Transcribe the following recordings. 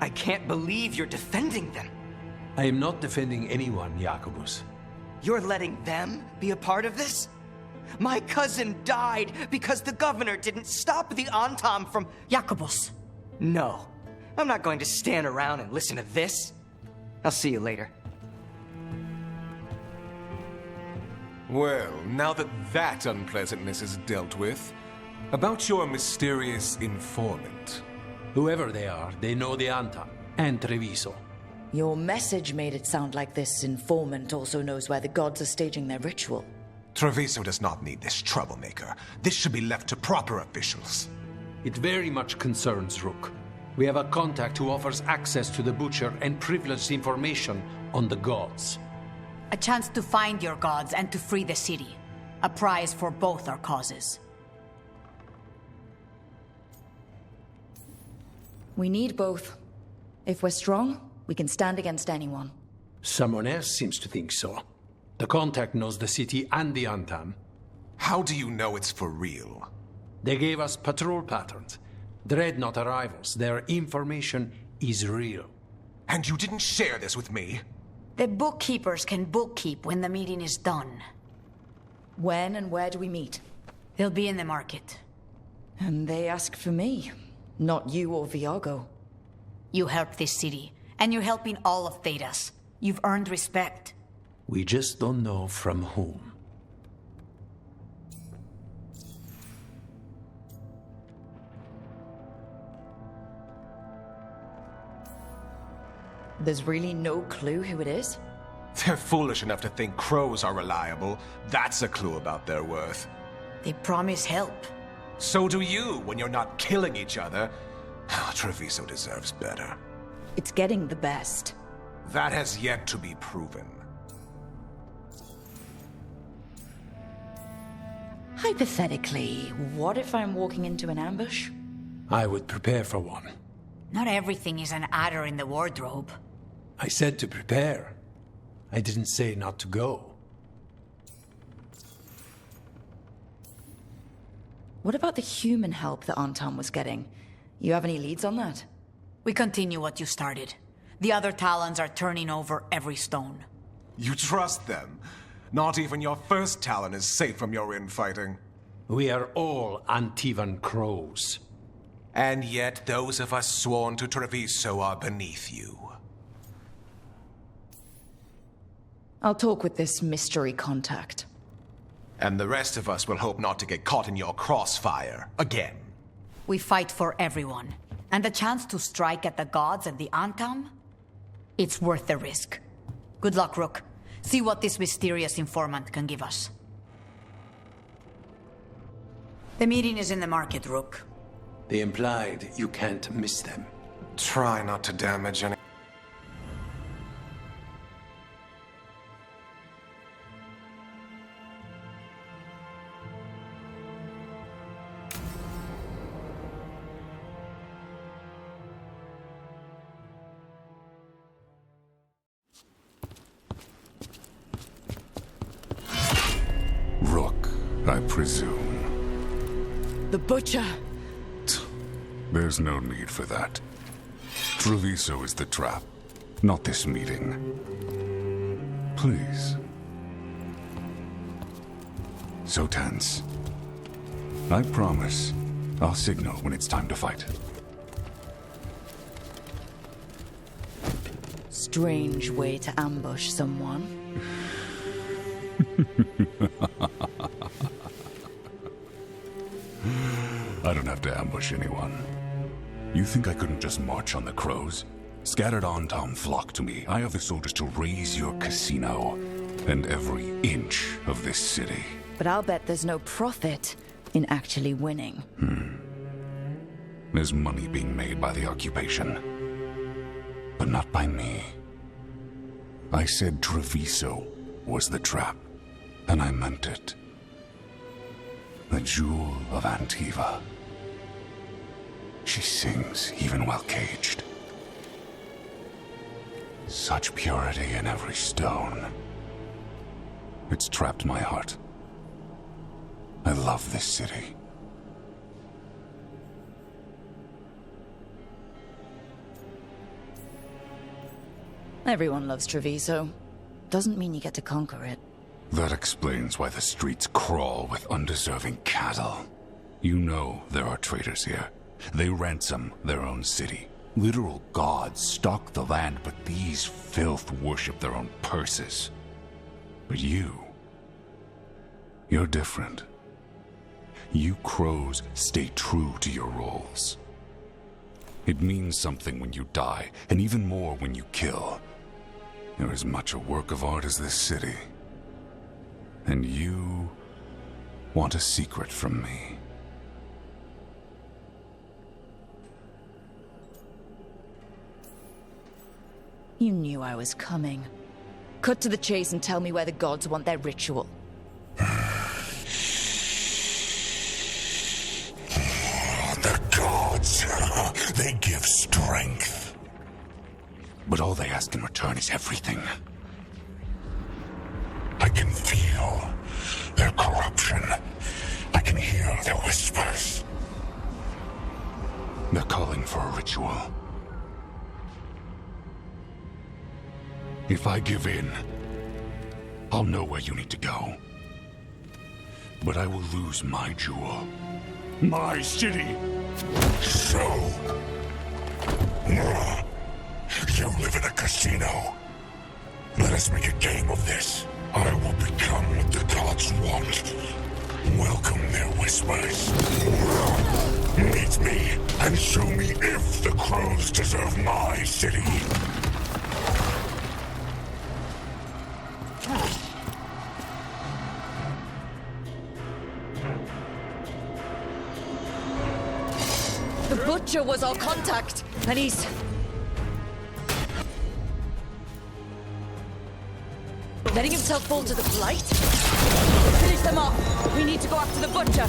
I can't believe you're defending them. I am not defending anyone, Jacobus. You're letting them be a part of this? My cousin died because the governor didn't stop the Antam from... Jacobus. No. I'm not going to stand around and listen to this. I'll see you later. Well, now that that unpleasantness is dealt with, about your mysterious informant. Whoever they are, they know the Antam and Treviso. Your message made it sound like this informant also knows where the gods are staging their ritual. Treviso does not need this troublemaker. This should be left to proper officials. It very much concerns Rook. We have a contact who offers access to the Butcher and privileged information on the gods. A chance to find your gods and to free the city. A prize for both our causes. We need both. If we're strong, we can stand against anyone. Someone else seems to think so. The contact knows the city and the Antam. How do you know it's for real? They gave us patrol patterns. Dreadnought arrivals. Their information is real. And you didn't share this with me? The bookkeepers can bookkeep when the meeting is done. When and where do we meet? They'll be in the market. And they ask for me, not you or Viago. You helped this city, and you're helping all of Thedas. You've earned respect. We just don't know from whom. There's really no clue who it is? They're foolish enough to think crows are reliable. That's a clue about their worth. They promise help. So do you when you're not killing each other. Treviso deserves better. It's getting the best. That has yet to be proven. Hypothetically, what if I'm walking into an ambush? I would prepare for one. Not everything is an adder in the wardrobe. I said to prepare. I didn't say not to go. What about the human help that Antam was getting? You have any leads on that? We continue what you started. The other Talons are turning over every stone. You trust them? Not even your first Talon is safe from your infighting. We are all Antivan crows. And yet those of us sworn to Treviso are beneath you. I'll talk with this mystery contact. And the rest of us will hope not to get caught in your crossfire again. We fight for everyone. And the chance to strike at the gods and the Antam? It's worth the risk. Good luck, Rook. See what this mysterious informant can give us. The meeting is in the market, Rook. They implied you can't miss them. Try not to damage any... Rook, I presume. The Butcher! There's no need for that. Treviso is the trap, not this meeting. Please. So tense. I promise, I'll signal when it's time to fight. Strange way to ambush someone. I don't have to ambush anyone. You think I couldn't just march on the crows? Scattered Antam flock to me. I have the soldiers to raise your casino and every inch of this city. But I'll bet there's no profit in actually winning. There's money being made by the occupation. But not by me. I said Treviso was the trap, and I meant it. The Jewel of Antiva. She sings even while caged. Such purity in every stone. It's trapped my heart. I love this city. Everyone loves Treviso. Doesn't mean you get to conquer it. That explains why the streets crawl with undeserving cattle. You know there are traitors here. They ransom their own city. Literal gods stalk the land, but these filth worship their own purses. But you're different. You crows stay true to your roles. It means something when you die, and even more when you kill. You're as much a work of art as this city. And you want a secret from me. You knew I was coming. Cut to the chase and tell me where the gods want their ritual. The gods, they give strength. But all they ask in return is everything. I can feel their corruption. I can hear their whispers. They're calling for a ritual. If I give in, I'll know where you need to go. But I will lose my jewel. My city! So... you live in a casino. Let us make a game of this. I will become what the gods want. Welcome their whispers. Meet me and show me if the crows deserve my city. The Butcher was our contact, and he's... letting himself fall to the Blight? Finish them off! We need to go after the Butcher!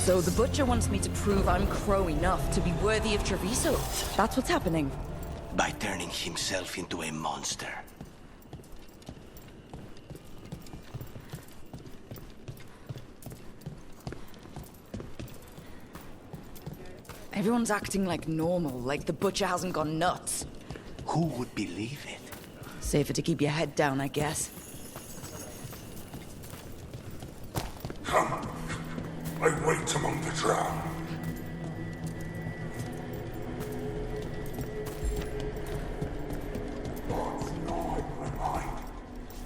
So the Butcher wants me to prove I'm crow enough to be worthy of Treviso. That's what's happening. By turning himself into a monster. Everyone's acting like normal, like the Butcher hasn't gone nuts. Who would believe it? Safer to keep your head down, I guess. Come. I wait among the drowned.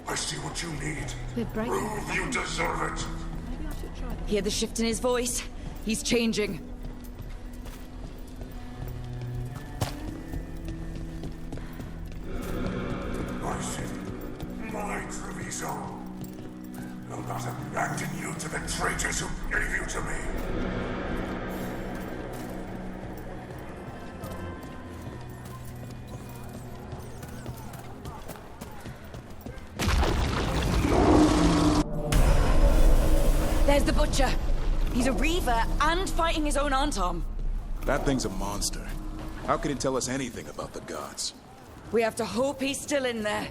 I see what you need. Prove you deserve it. Hear the shift in his voice? He's changing. I see. My Treviso. I'll not abandon you to the traitors who gave you to me. There's the Butcher. He's a Reaver and fighting his own Antom. That thing's a monster. How can it tell us anything about the gods? We have to hope he's still in there.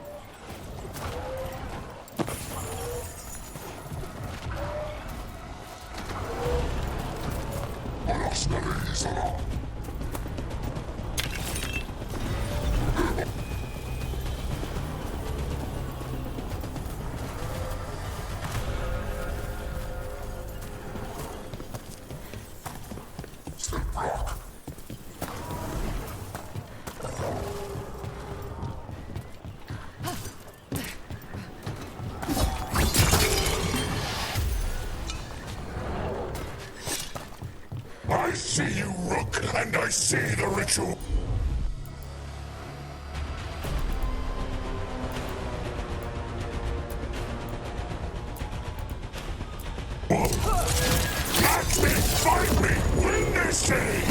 I see you, Rook, and I see the ritual. Catch me, fight me, win this city!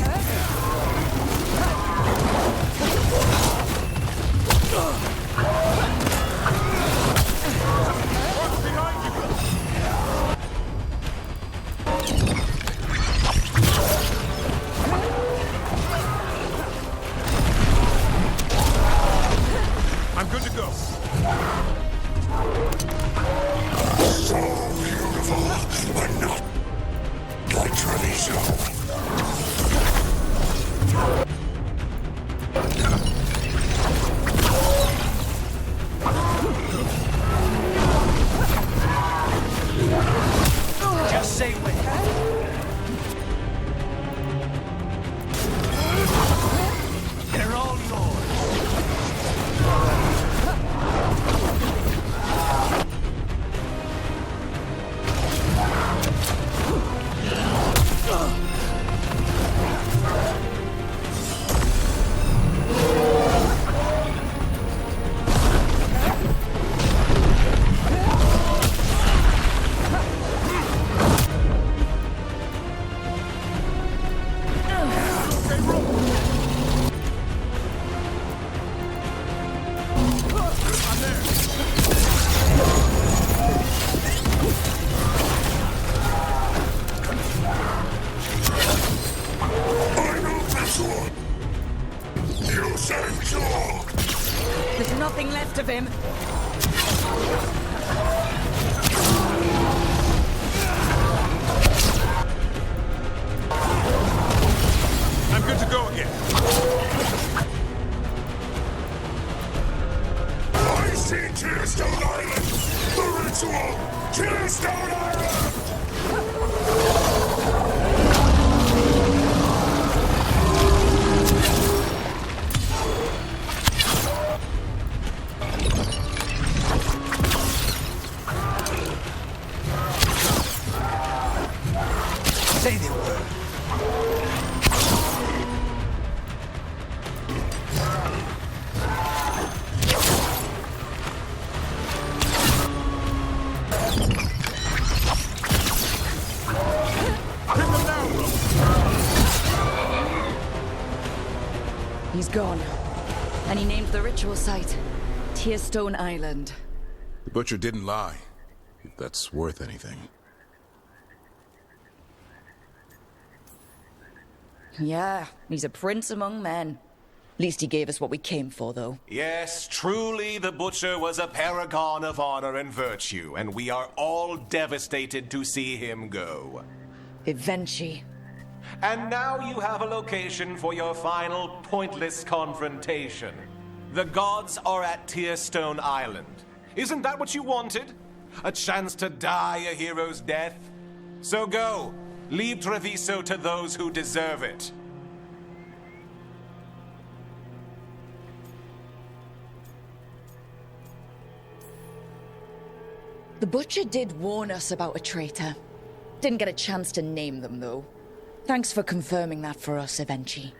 Okay, Rook! I'm there! I know this one! You saved Joe! There's nothing left of him. I'm good to go again. I see Tearstone Island! The ritual! Tearstone Island! Say the word. Pin them down, Rook! He's gone. And he named the ritual site Tearstone Island. The Butcher didn't lie, if that's worth anything. Yeah, he's a prince among men. Least he gave us what we came for, though. Yes, truly the Butcher was a paragon of honor and virtue, and we are all devastated to see him go. Ivenci. And now you have a location for your final pointless confrontation. The gods are at Tearstone Island. Isn't that what you wanted? A chance to die a hero's death? So go. Leave Treviso to those who deserve it. The Butcher did warn us about a traitor. Didn't get a chance to name them, though. Thanks for confirming that for us, Ivenci.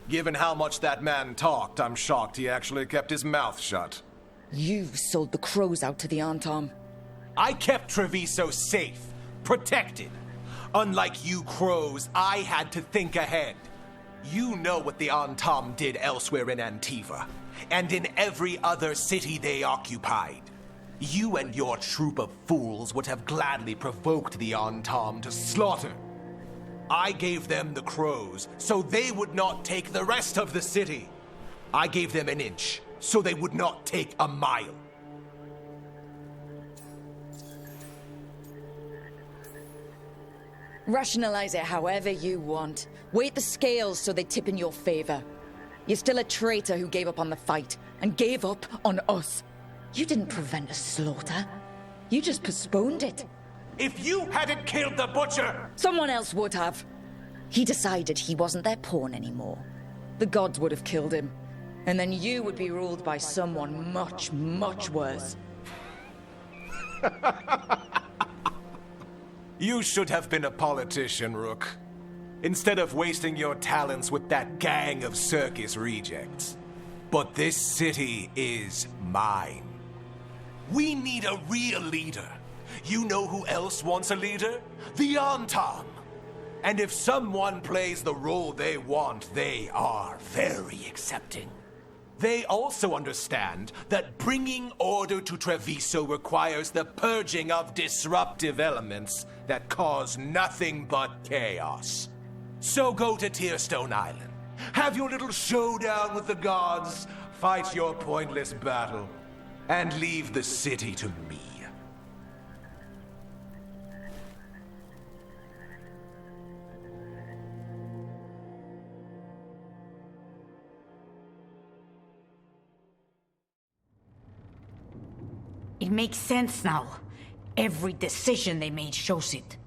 Given how much that man talked, I'm shocked he actually kept his mouth shut. You sold the crows out to the Antom. I kept Treviso safe, protected. Unlike you crows, I had to think ahead. You know what the Antom did elsewhere in Antiva, and in every other city they occupied. You and your troop of fools would have gladly provoked the Antom to slaughter. I gave them the crows, so they would not take the rest of the city. I gave them an inch, so they would not take a mile. Rationalize it however you want. Weight the scales so they tip in your favor. You're still a traitor who gave up on the fight, and gave up on us. You didn't prevent a slaughter. You just postponed it. If you hadn't killed the Butcher! Someone else would have. He decided he wasn't their pawn anymore. The gods would have killed him. And then you would be ruled by someone much, much worse. You should have been a politician, Rook. Instead of wasting your talents with that gang of circus rejects. But this city is mine. We need a real leader. You know who else wants a leader? The Antom. And if someone plays the role they want, they are very accepting. They also understand that bringing order to Treviso requires the purging of disruptive elements that cause nothing but chaos. So go to Tearstone Island. Have your little showdown with the gods, fight your pointless battle, and leave the city to me. It makes sense now. Every decision they made shows it.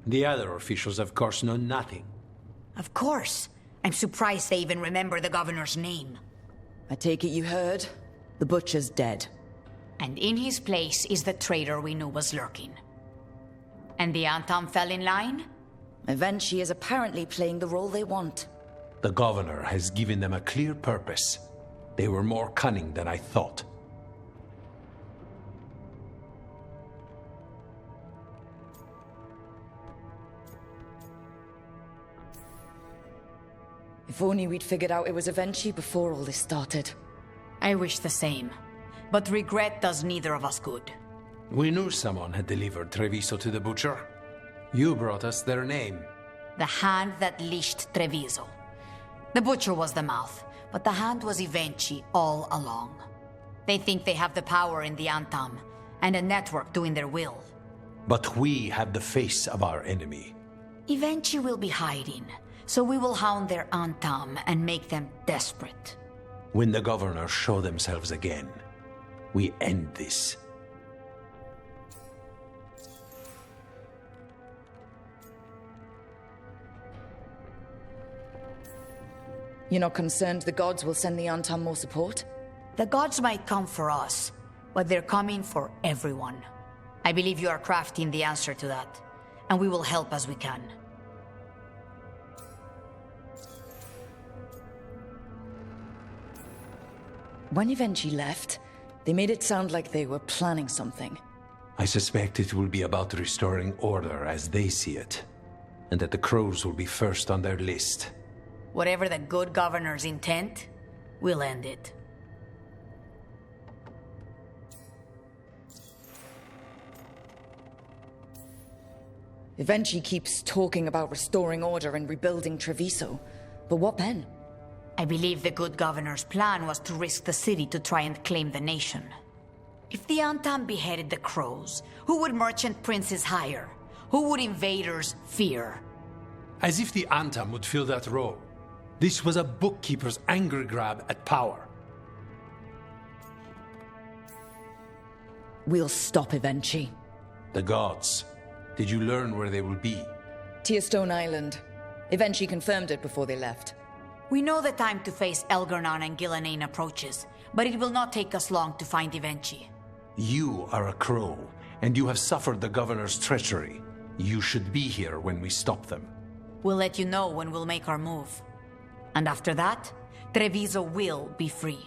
The other officials, of course, know nothing. Of course. I'm surprised they even remember the governor's name. I take it you heard? The Butcher's dead. And in his place is the traitor we knew was lurking. And the Antom fell in line? Ivenci is apparently playing the role they want. The governor has given them a clear purpose. They were more cunning than I thought. If only we'd figured out it was Ivenci before all this started. I wish the same. But regret does neither of us good. We knew someone had delivered Treviso to the butcher. You brought us their name. The hand that leashed Treviso. The butcher was the mouth, but the hand was Ivenci all along. They think they have the power in the Antam, and a network doing their will. But we have the face of our enemy. Ivenci will be hiding, so we will hound their Antam and make them desperate. When the governors show themselves again, we end this. You're not concerned the gods will send the Antam more support? The gods might come for us, but they're coming for everyone. I believe you are crafting the answer to that, and we will help as we can. When Ivenci left, they made it sound like they were planning something. I suspect it will be about restoring order as they see it, and that the crows will be first on their list. Whatever the good governor's intent, we'll end it. Ivenci keeps talking about restoring order and rebuilding Treviso. But what then? I believe the good governor's plan was to risk the city to try and claim the nation. If the Antam beheaded the crows, who would merchant princes hire? Who would invaders fear? As if the Antam would fill that role. This was a bookkeeper's angry grab at power. We'll stop Ivenci. The gods. Did you learn where they will be? Tearstone Island. Ivenci confirmed it before they left. We know the time to face Elgarnan and Gillenane approaches, but it will not take us long to find Ivenci. You are a crow, and you have suffered the governor's treachery. You should be here when we stop them. We'll let you know when we'll make our move. And after that, Treviso will be free.